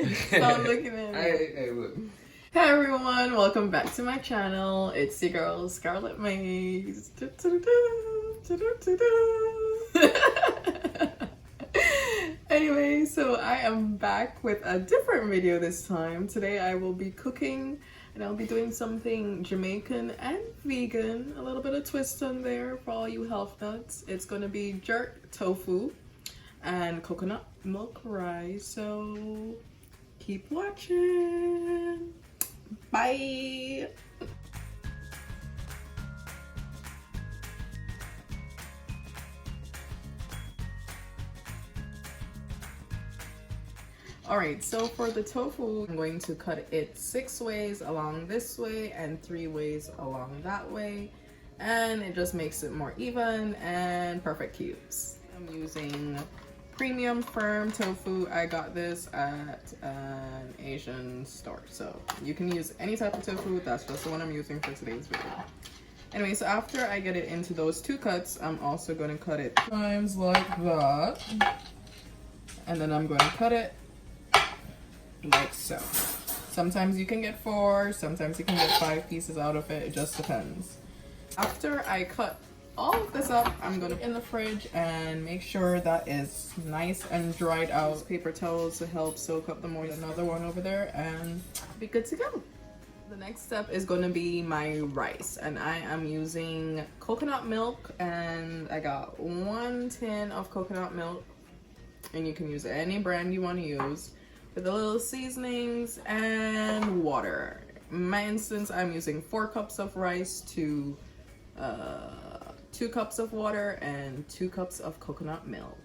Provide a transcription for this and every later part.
Stop looking at me. Hey, look. Hey everyone, welcome back to my channel. It's your girl Scarlet Maze. Anyway, so I am back with a different video this time. Today I will be cooking and I'll be doing something Jamaican and vegan. A little bit of twist on there for all you health nuts. It's going to be jerk tofu and coconut milk rice. So keep watching. Bye. Alright, so for the tofu, I'm going to cut it 6 ways along this way and 3 ways along that way. And it just makes it more even and perfect cubes. I'm using premium firm tofu. I got this at an Asian store. So you can use any type of tofu. That's just the one I'm using for today's video. Anyway, so after I get it into those 2 cuts, I'm also going to cut it times like that. And then I'm going to cut it like so. Sometimes you can get 4, sometimes you can get 5 pieces out of it. It just depends. After I cut all of this up, I'm gonna put it in the fridge and make sure that is nice and dried out. Paper towels to help soak up the moisture. Another one over there and be good to go. The next step is going to be my rice, and I am using coconut milk, and I got 1 tin of coconut milk, and you can use any brand you want to use, with a little seasonings and water. In my instance, I'm using 4 cups of rice to 2 cups of water and 2 cups of coconut milk.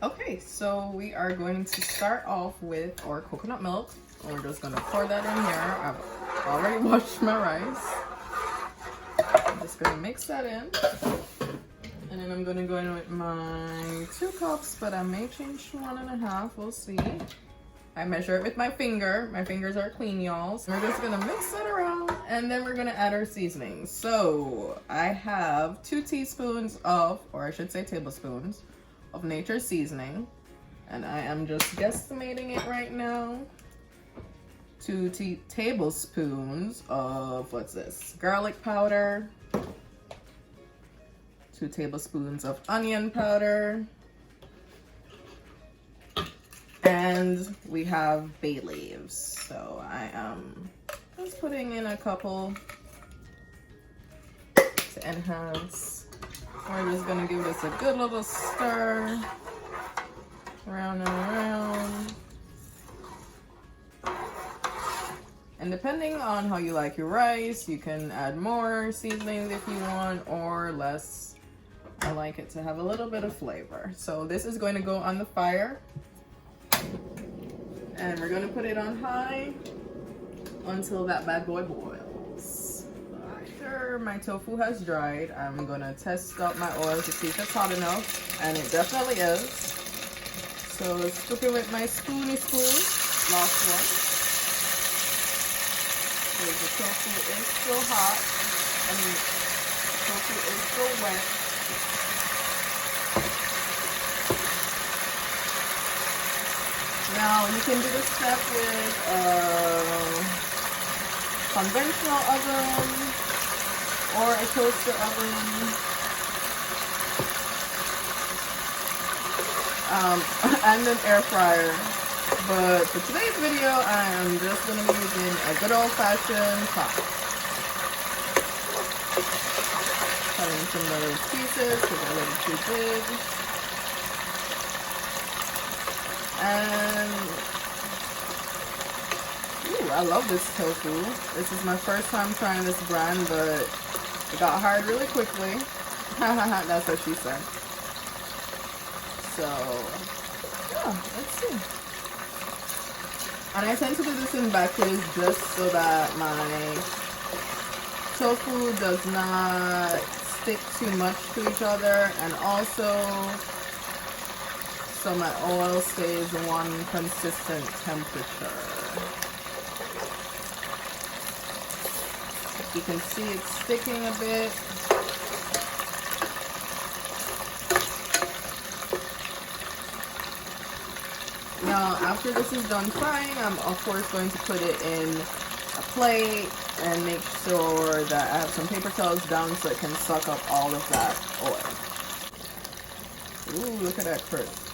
Okay, so we are going to start off with our coconut milk. We're just gonna pour that in here. I've already washed my rice. I'm just gonna mix that in. And then I'm gonna go in with my 2 cups, but I may change to 1.5, we'll see. I measure it with my finger. My fingers are clean, y'all. So we're just gonna mix that around, and then we're gonna add our seasonings. So I have 2 teaspoons of, or I should say tablespoons, of nature's seasoning, and I am just guesstimating it right now. 2 tablespoons of, what's this, garlic powder, 2 tablespoons of onion powder, and we have bay leaves. So I am just putting in a couple to enhance. We're just gonna give this a good little stir, around and around. And depending on how you like your rice, you can add more seasonings if you want, or less. I like it to have a little bit of flavor. So this is going to go on the fire, and we're gonna put it on high until that bad boy boils. After my tofu has dried, I'm gonna test out my oil to see if it's hot enough, and it definitely is. So let's cook it with my spoony spoon, last one. So the tofu is still hot. I mean, tofu is still wet. Now you can do this step with conventional oven or a toaster oven, and an air fryer. But for today's video, I am just going to be using a good old-fashioned pot. Cutting some little pieces because they're a little too big. And ooh, I love this tofu. This is my first time trying this brand, but it got hard really quickly. That's what she said. So, yeah, let's see. And I tend to do this in batches just so that my tofu does not stick too much to each other, and also so my oil stays one consistent temperature. You can see it's sticking a bit. Now, after this is done frying, I'm of course going to put it in a plate and make sure that I have some paper towels down so it can suck up all of that oil. Ooh, look at that crisp.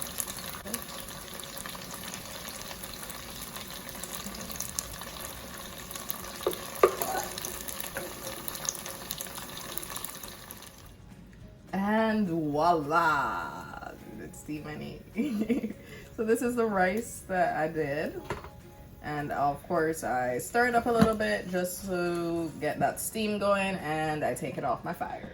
And voila! It's steam and eat. So this is the rice that I did. And of course I stir it up a little bit just to get that steam going, and I take it off my fire.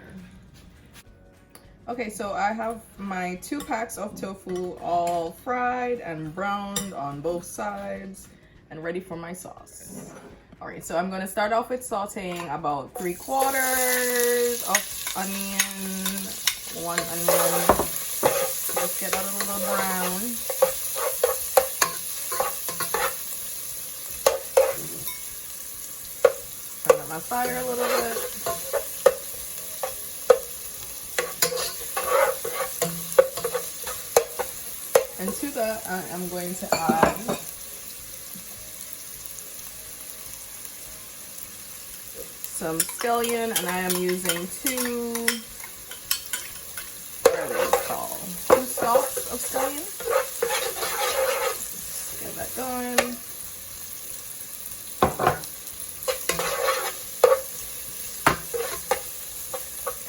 Okay, so I have my 2 packs of tofu all fried and browned on both sides and ready for my sauce. All right, so I'm gonna start off with sauteing about 3/4 of onion, 1 onion. Just get that a little brown. Turn up my fire a little bit. And to that, I am going to add some scallion, and I am using 2, what are these called? 2 stalks of scallion. Let's get that going.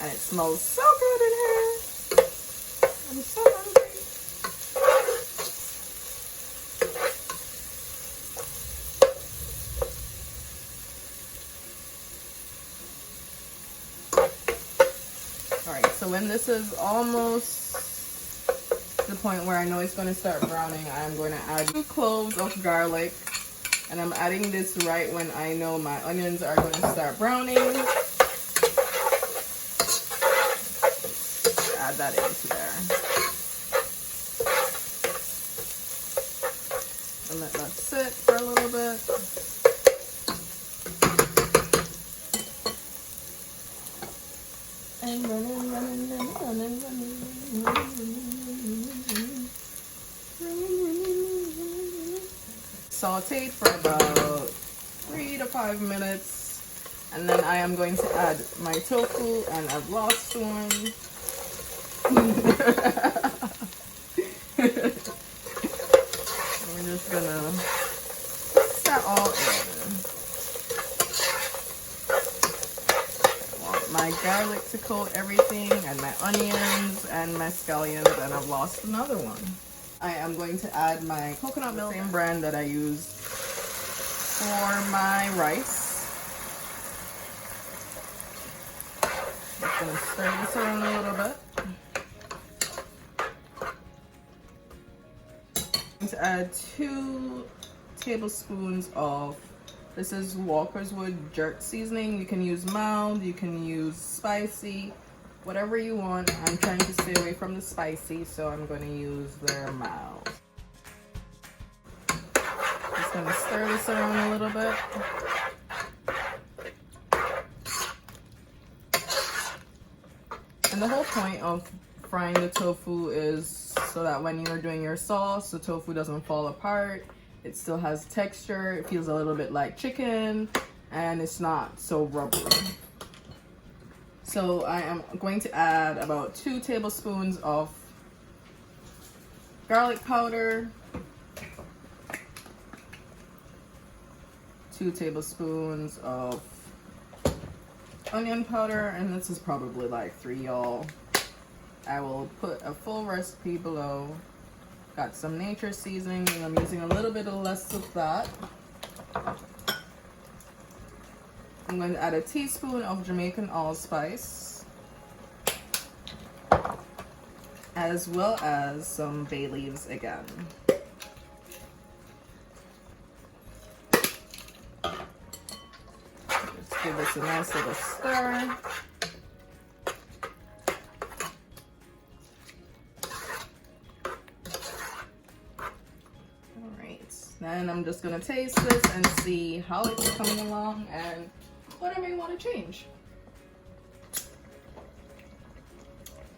And it smells so good in here. I'm so hungry. Alright, so when this is almost to the point where I know it's going to start browning, I'm going to add 2 cloves of garlic. And I'm adding this right when I know my onions are going to start browning. Add that into there. And let that sit for a little bit. And running. Sauteed for about 3 to 5 minutes, and then I am going to add my tofu, and I've lost one. We're just gonna mix that all in. I want my garlic to coat everything, and my onions and my scallions, and I've lost another one. I am going to add my coconut milk, same brand that I use for my rice. Just gonna stir this around a little bit. I'm going to add 2 tablespoons of, this is walkerswood jerk seasoning. You can use mild, you can use spicy, whatever you want. I'm trying to stay away from the spicy, so I'm going to use their mild. Just going to stir this around a little bit. And the whole point of frying the tofu is so that when you're doing your sauce, the tofu doesn't fall apart. It still has texture. It feels a little bit like chicken, and it's not so rubbery. So I am going to add about 2 tablespoons of garlic powder, 2 tablespoons of onion powder, and this is probably like 3, y'all. I will put a full recipe below. Got some nature seasoning, and I'm using a little bit less of that. I'm going to add a teaspoon of Jamaican allspice, as well as some bay leaves again. Let's give this a nice little stir. Then I'm just gonna taste this and see how it's coming along and what I may want to change.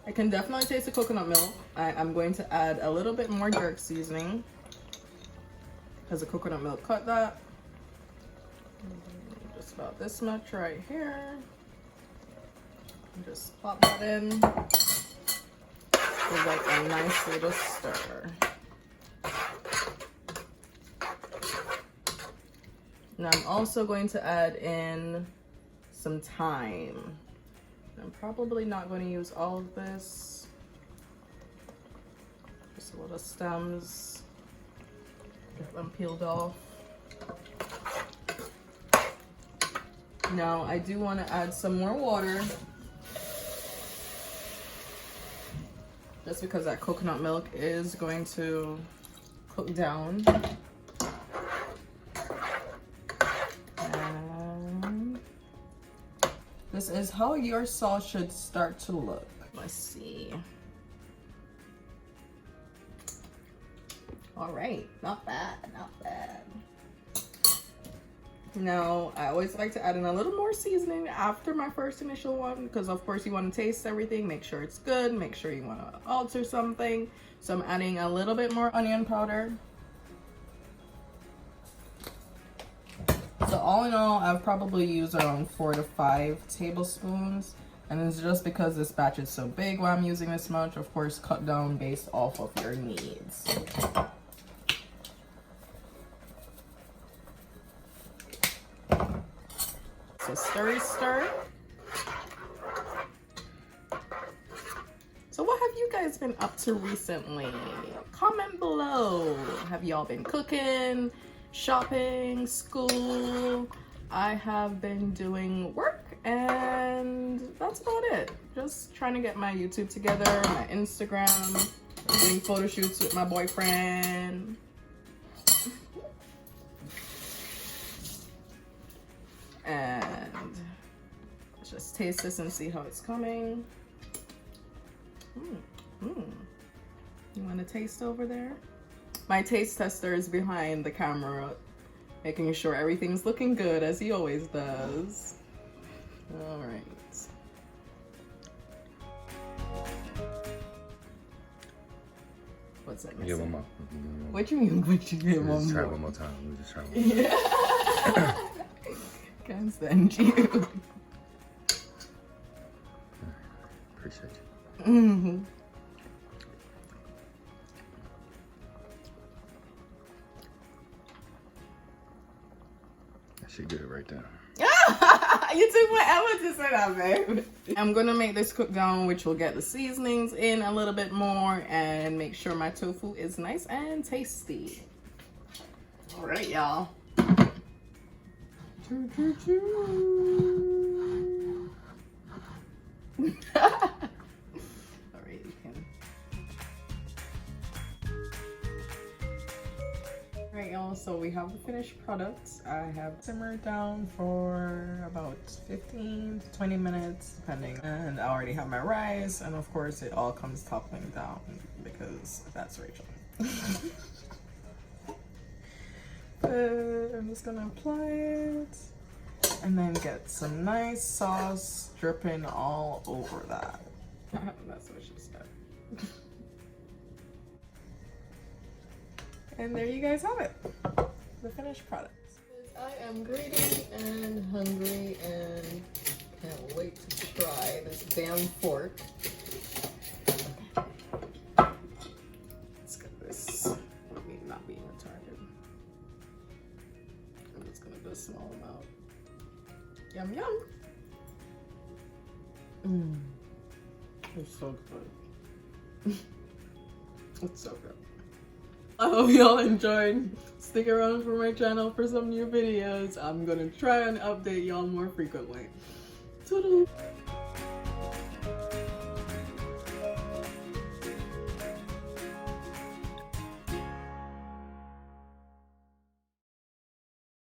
I can definitely taste the coconut milk. I'm going to add a little bit more jerk seasoning because the coconut milk cut that. Just about this much right here. And just pop that in. Give like a nice little stir. Now I'm also going to add in some thyme. I'm probably not going to use all of this. Just a little stems. Get them peeled off. Now I do want to add some more water. Just because that coconut milk is going to cook down. And this is how your sauce should start to look. Let's see. All right, not bad, not bad. Now, I always like to add in a little more seasoning after my first initial one, because of course you want to taste everything, make sure it's good, make sure you want to alter something. So I'm adding a little bit more onion powder. So all in all, I've probably used around 4 to 5 tablespoons. And it's just because this batch is so big why I'm using this much. Of course, cut down based off of your needs. So stir. So what have you guys been up to recently? Comment below. Have y'all been cooking, shopping, school? I have been doing work and that's about it. Just trying to get my YouTube together, my Instagram, doing photo shoots with my boyfriend. And let's just taste this and see how it's coming. You want to taste over there? My taste tester is behind the camera, making sure everything's looking good as he always does. All right. What's that? Give one more. What you mean? What you mean? Let's try one more time. We'll just try one more. Yeah. Can't stand you. Appreciate you. That shit good right there. You took forever to say that, babe. I'm gonna make this cook down, which will get the seasonings in a little bit more and make sure my tofu is nice and tasty. All right, y'all. All right, you can. All right, y'all, so we have the finished products. I have simmered down for about 15 to 20 minutes, depending. And I already have my rice, and of course it all comes toppling down because that's Rachel. I'm just gonna apply it and then get some nice sauce dripping all over that. That's what she said. And there you guys have it, the finished product. I am greedy and hungry and can't wait to try this damn fork. Let's get this. I mean, not being retarded. I'm just gonna do a small amount. Yum yum. It's so good. It's so good. I hope y'all enjoyed. Stick around for my channel for some new videos. I'm gonna try and update y'all more frequently. Toodaloo.